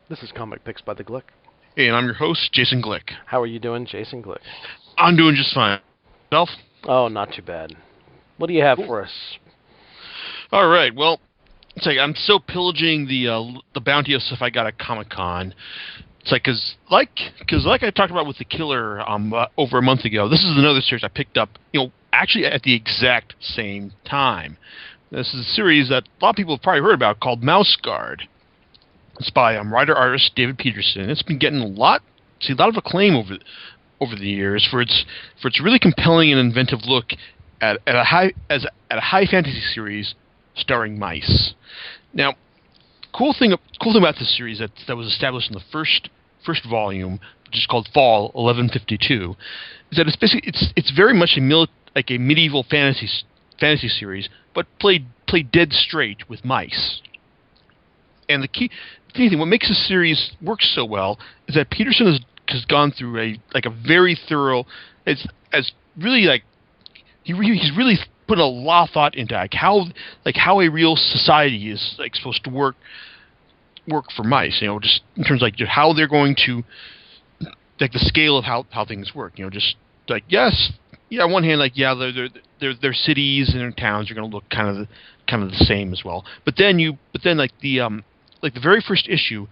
This is Comic Picks by the Glick. Hey, and I'm your host, Jason Glick. How are you doing, Jason Glick? I'm doing just fine. Self? Oh, not too bad. What do you have Cool. for us? All right. Well, it's like I'm still pillaging the bounty of stuff I got at Comic-Con. It's like because like I talked about with The Killer over a month ago. This is another series I picked up. Actually at the exact same time. This is a series that a lot of people have probably heard about called Mouse Guard. It's by writer-artist David Petersen. It's been getting a lot of acclaim over the years for its really compelling and inventive look at a high fantasy series starring mice. Now, cool thing about this series that was established in the first volume, which is called Fall 1152, is that it's very much like a medieval fantasy series, but played dead straight with mice. And the key thing, what makes this series work so well, is that Petersen has gone through a very thorough. He's really put a lot of thought into how a real society is supposed to work for mice. Just in terms of how they're going to the scale of how things work. On one hand, their cities and their towns are going to look kind of the same as well. But then the very first issue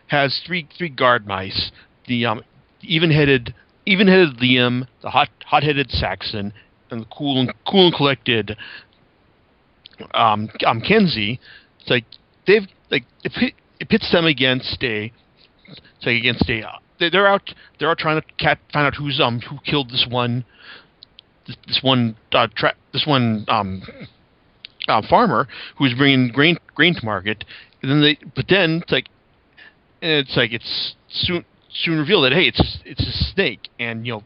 has three guard mice, the even-headed Liam, the hot-headed Saxon, and the cool and collected Kenzie. It pits them against they're out trying to find out who killed this one farmer who's bringing grain to market. And then it's soon revealed that, hey, it's a snake, and a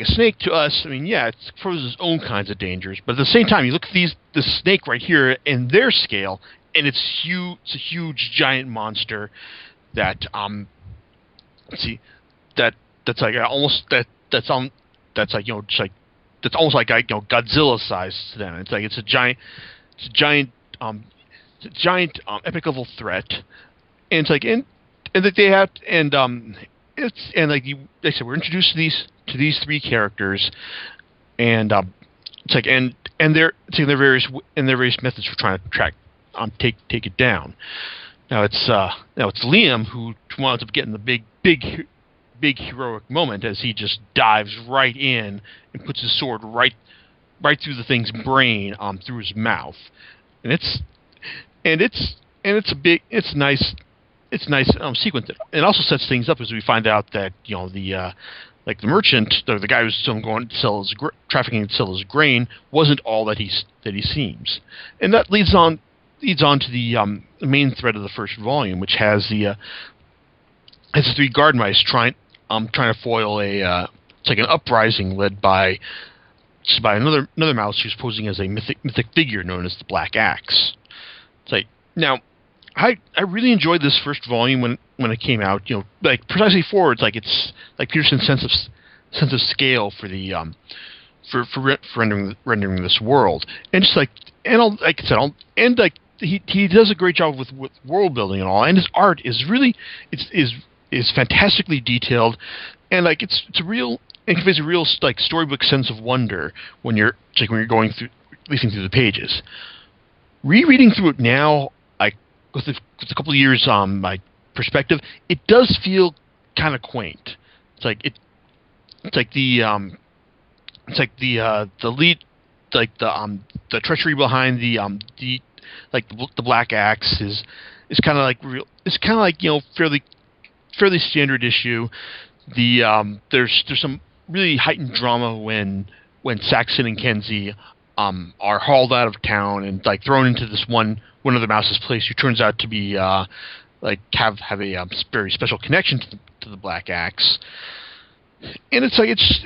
snake to us. I mean, yeah, it poses its own kinds of dangers, but at the same time, you look at this snake right here in their scale, and it's huge. It's a huge, giant monster that that's almost Godzilla size to them. It's a giant epic level threat, and that they have they said we're introduced to these three characters, and their various methods for trying to take it down. Now it's Liam who winds up getting the big heroic moment as he just dives right in and puts his sword right through the thing's brain through his mouth, and it's a nice sequence. It also sets things up as we find out that the merchant, the guy who's still going to sell trafficking and sell his grain, wasn't all that he seems, and that leads on to the main thread of the first volume, which has the three guard mice trying to foil an uprising led by another mouse who's posing as a mythic figure known as the Black Axe. Now, I really enjoyed this first volume when it came out. Precisely for it's Peterson's sense of scale for the for rendering this world, and he does a great job with world building and all, and his art is really is fantastically detailed, and it conveys a real storybook sense of wonder when you're going through leafing through the pages. Rereading through it now, with a couple of years perspective, it does feel kind of quaint. The lead, the treachery behind the Black Axe is kind of real. It's kind of fairly standard issue. There's some really heightened drama when Saxon and Kenzie are hauled out of town and thrown into this one of the mouse's place, who turns out to be have a very special connection to the Black Axe. And it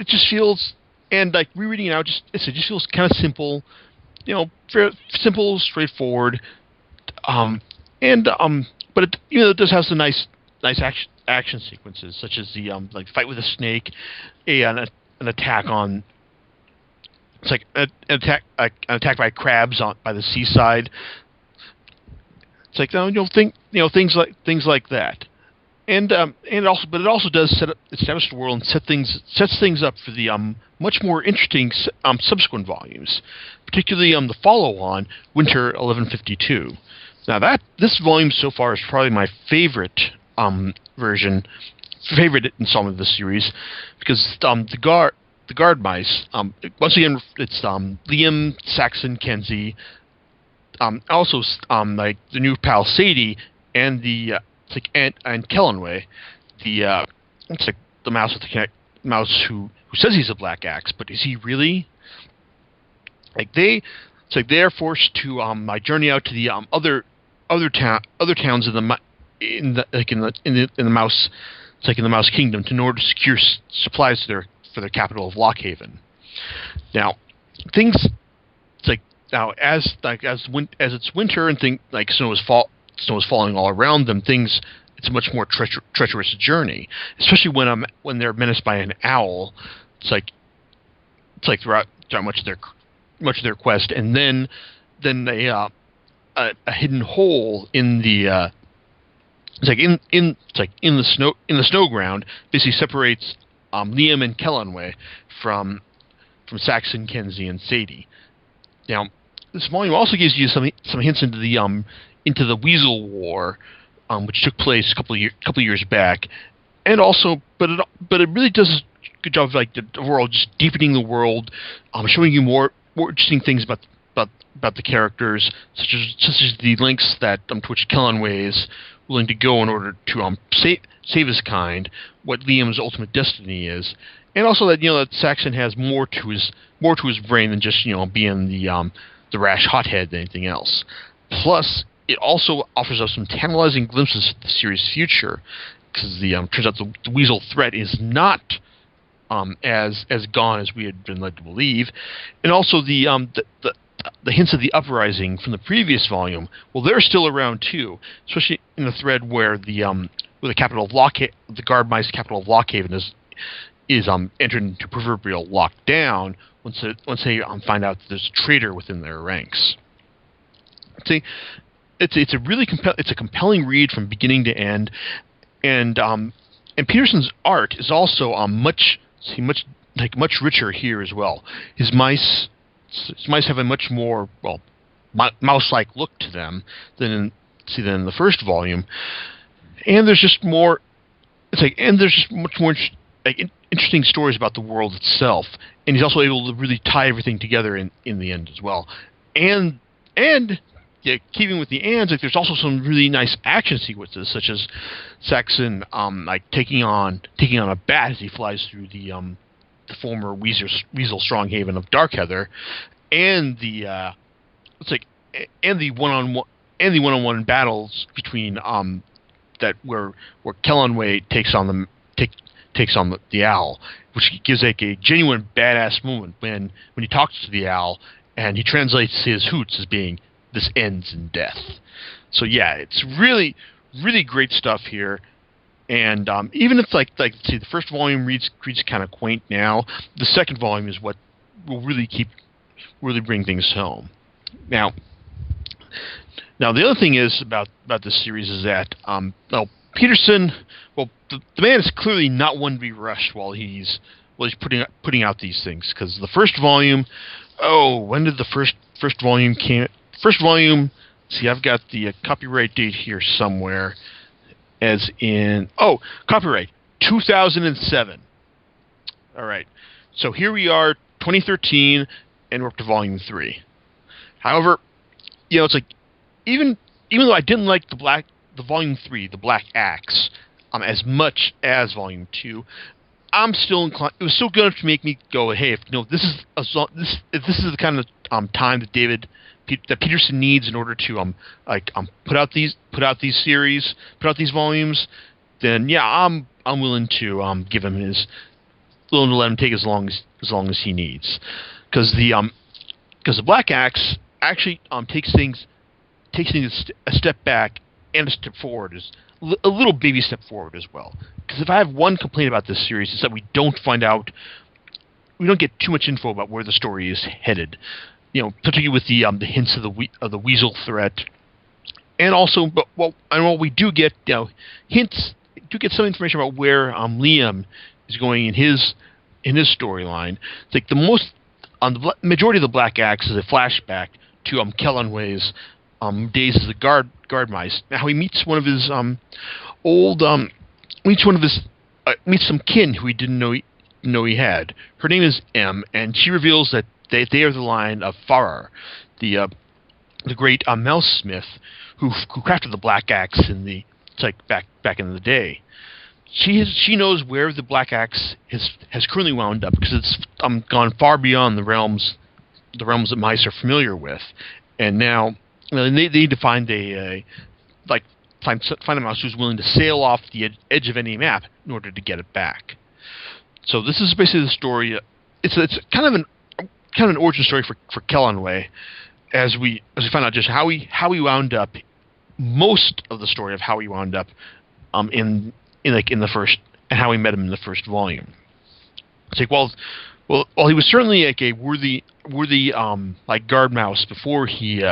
just feels, and rereading it out, it just feels kind of simple, simple, straightforward, but it does have some nice action sequences, such as the fight with a snake, an attack on. It's an attack by crabs by the seaside. It's things like that. but it also does establish the world and sets things up for the much more interesting subsequent volumes, particularly the follow-on Winter 1152. Now this volume so far is probably my favorite favorite installment of the series, because the guard mice, once again it's Liam, Saxon, Kenzie, also like the new pal Sadie, and the and Kellenway, it's like the mouse with the mouse who says he's a black axe, but is he really? They are forced to journey out to the other towns in the mouse, it's like in the Mouse Kingdom, in order to secure supplies for their capital of Lockhaven. Now, things as it's winter and snow is falling all around them. It's a much more treacherous journey, especially when they're menaced by an owl. It's like throughout much of their quest, and then a hidden hole in the in the snow ground basically separates Liam and Kellenway from Saxon, Kenzie, and Sadie. Now, this volume also gives you some hints into the Weasel War, which took place a couple of years back, and also, but it really does a good job of the overall just deepening the world, showing you more interesting things about the characters, such as the lengths that to which Kellenway is willing to go in order to save his kind, what Liam's ultimate destiny is, and also that that Saxon has more to his brain than just being the rash hothead than anything else. Plus, it also offers us some tantalizing glimpses of the series' future, because turns out the Weasel threat is not as gone as we had been led to believe, and also the hints of the uprising from the previous volume. Well, they're still around too, especially in the thread where the capital of the guard mice capital of Lockhaven is entered into proverbial lockdown once they find out that there's a traitor within their ranks. See, it's a compelling read from beginning to end, and Petersen's art is also much richer here as well. His mice have a much more mouse-like look to them than in the first volume, and there's just more. There's just much more interesting stories about the world itself, and he's also able to really tie everything together in the end as well. And yeah, keeping with the ands, there's also some really nice action sequences, such as Saxon taking on a bat as he flies through the former Weasel Stronghaven of Darkheather, and the one-on-one battles between where Kellenway takes on the owl, which gives a genuine badass moment when he talks to the owl and he translates his hoots as being "this ends in death." So yeah, it's really great stuff here. And even if the first volume reads kind of quaint now, the second volume is what will really bring things home. Now the other thing is about this series is that Petersen, the man is clearly not one to be rushed while he's putting out these things, because the first volume, when did the first volume came? First volume, see, I've got the copyright date here somewhere, as in copyright 2007. All right, so here we are, 2013, and we're up to volume 3. However, it's even though I didn't like the volume 3, the Black Axe, as much as volume 2, I'm still inclined. It was still good enough to make me go, hey, if this is the kind of time that that Petersen needs in order to put out these series, put out these volumes, then yeah, I'm willing to let him take as long as he needs, because the Black Axe actually takes things a step back and a step forward, is a little baby step forward as well. Because if I have one complaint about this series, it's that we don't get too much info about where the story is headed. Particularly with the hints of the Weasel threat, and also, what we do get, hints do get some information about where Liam is going in his storyline. It's like the most on the majority of the Black Axe is a flashback to Kellenway's days as a guard mice. How he meets one of his old meets some kin who he didn't know he had. Her name is M, and she reveals that they are the line of Farrar, the great mouse smith who crafted the Black Axe in the back in the day. She knows where the Black Axe has currently wound up because it's gone far beyond the realms that mice are familiar with, and now they need to find find a mouse who's willing to sail off the edge of any map in order to get it back. So this is basically the story. It's kind of an origin story for Kellenway, as we find out just how he wound up. Most of the story of how he wound up in the first, and how we met him in the first volume. It's like, well, he was certainly like a worthy guard mouse before he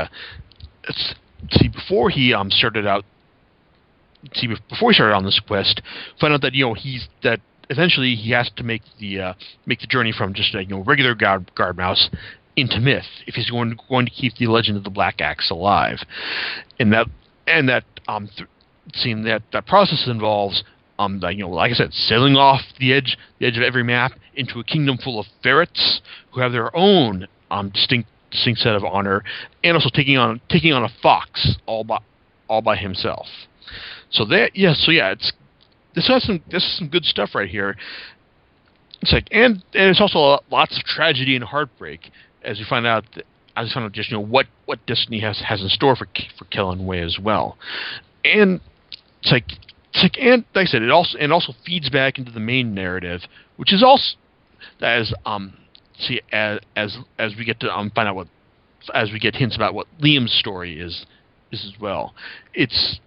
started on this quest. Find out that eventually he has to make the journey from just a regular guard mouse into myth if he's going to keep the legend of the Black Axe alive, and that process involves like I said, sailing off the edge of every map into a kingdom full of ferrets who have their own distinct set of honor, and also taking on a fox all by himself. This has some good stuff right here. It's like, and it's also lots of tragedy and heartbreak as you find out just what destiny has in store for Kellenway as well. And and like I said, it also feeds back into the main narrative, which is also as we get to find out as we get hints about what Liam's story is as well. It's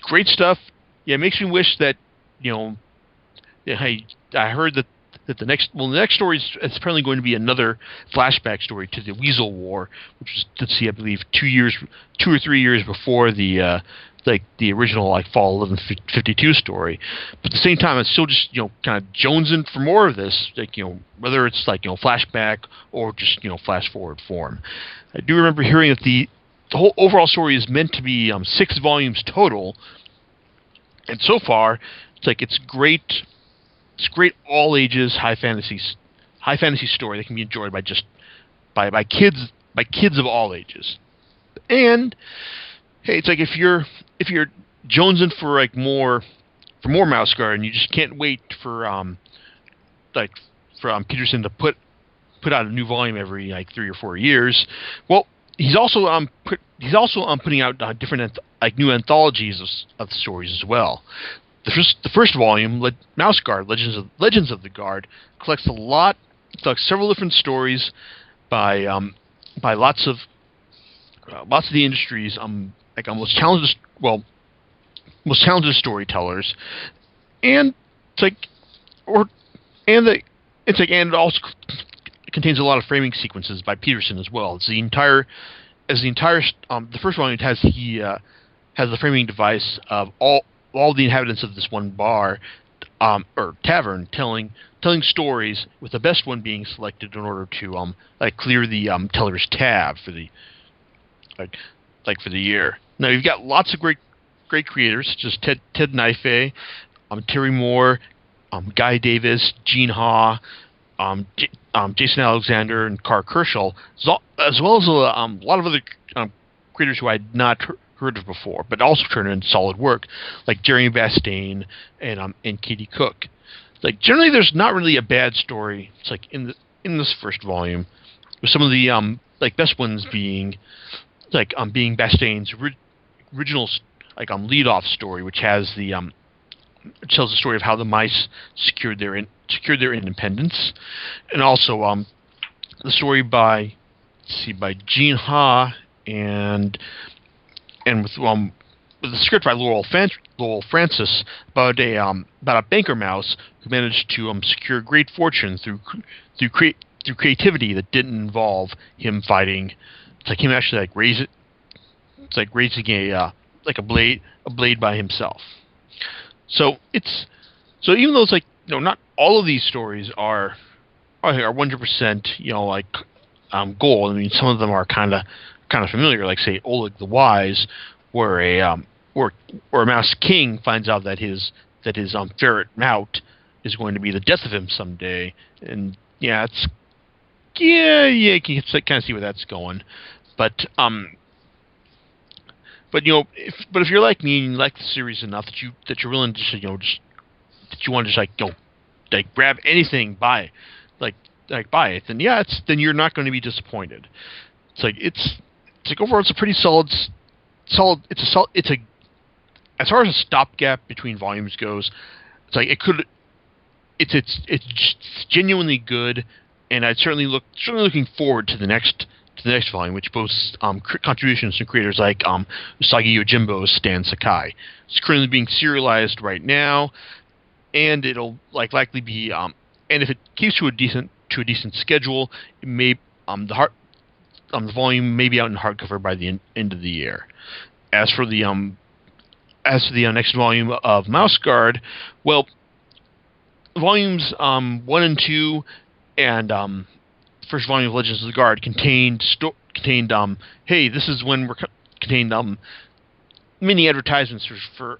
great stuff. Yeah, it makes me wish that hey, I heard that the next story is apparently going to be another flashback story to the Weasel War, which was, let's see, I believe 2 or 3 years before the original Fall 1152 story. But at the same time, it's still just kind of jonesing for more of this, whether it's flashback or just flash forward form. I do remember hearing that the whole overall story is meant to be 6 volumes total, and so far it's great. It's great all ages high fantasy story that can be enjoyed by kids of all ages. And hey, it's like if you're jonesing for more Mouse Guard and you just can't wait for Petersen to put out a new volume every 3 or 4 years. Well, he's also putting out different new anthologies of stories as well. The first volume, Mouse Guard, Legends of the Guard, collects several different stories by lots of the industry's most talented storytellers, and it also contains a lot of framing sequences by Petersen as well. The first volume has the framing device of all the inhabitants of this one bar or tavern telling stories, with the best one being selected in order to clear the teller's tab for the year. Now you've got lots of great creators, such as Ted Naife, Terry Moore, Guy Davis, Gene Ha, Jason Alexander, and Carl Kerschel, as well as a lot of other creators who I had not heard of before, but also turned in solid work, like Jeremy Bastain and Katie Cook. Generally, there's not really a bad story. It's in this first volume, with some of the best ones being Bastain's original lead-off story, which has tells the story of how the mice secured their independence, and also the story by Gene Ha and with the script by Laurel Francis about a banker mouse who managed to secure great fortune through creativity that didn't involve him fighting. It's him actually raising a blade by himself. So even though it's like not all of these stories are 100% gold. I mean, some of them are kind of familiar, like say Oleg the Wise, where a mouse king finds out that his ferret Mout is going to be the death of him someday, and you can kind of see where that's going, but if you're like me and you like the series enough that you're willing to that you want to just grab anything, buy it, then you're not going to be disappointed. It's like overall it's a pretty solid. As far as a stopgap between volumes goes, it's genuinely good, and I'd certainly looking forward to the next volume, which boasts contributions from creators like Usagi Yojimbo's Stan Sakai. It's currently being serialized right now, and it'll likely be and if it keeps to a decent schedule, it may the volume may be out in hardcover by the end of the year. As for the next volume of Mouse Guard, well, volumes 1 and 2 and first volume of Legends of the Guard contained hey, this is when contained mini advertisements to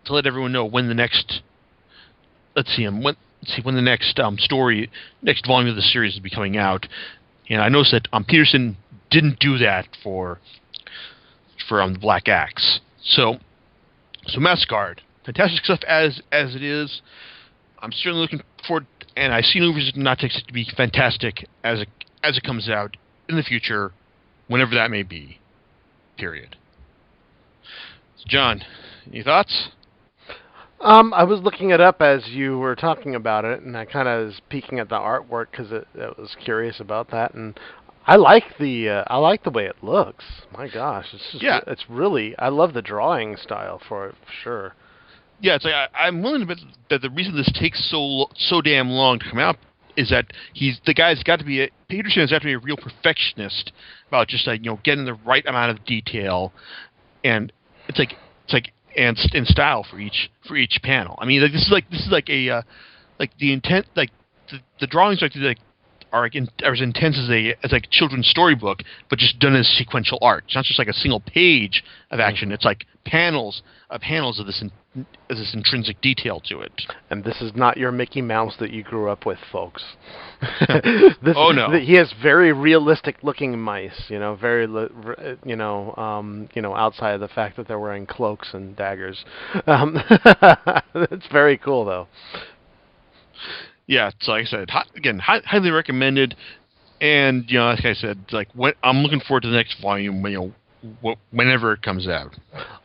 let everyone know when the next when the next next volume of the series will be coming out. And I noticed that Petersen didn't do that for the Black Axe. So Mouse Guard, fantastic stuff as it is. I'm certainly looking forward, and I see no reason not to be fantastic as it comes out in the future, whenever that may be. Period. So John, any thoughts? I was looking it up as you were talking about it, and I kind of was peeking at the artwork because I was curious about that, and I like the way it looks. My gosh, it's really, I love the drawing style for it, for sure. Yeah, it's like I'm willing to bet that the reason this takes so damn long to come out is that Petersen has got to be a real perfectionist about just getting the right amount of detail, and it's like and style for each panel. I mean, this is like a the intent, the drawings are as intense as a children's storybook, but just done as sequential art. It's not just like a single page of action. It's like panels of this intrinsic detail to it. And this is not your Mickey Mouse that you grew up with, folks. Oh no, he has very realistic looking mice. Very outside of the fact that they're wearing cloaks and daggers. It's very cool though. Yeah, so like I said, highly recommended, and like I said, I'm looking forward to the next volume, whenever it comes out.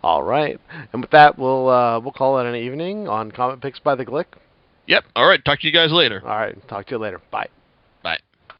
All right, and with that, we'll call it an evening on Comic Picks by the Glick. Yep. All right. Talk to you guys later. All right. Talk to you later. Bye.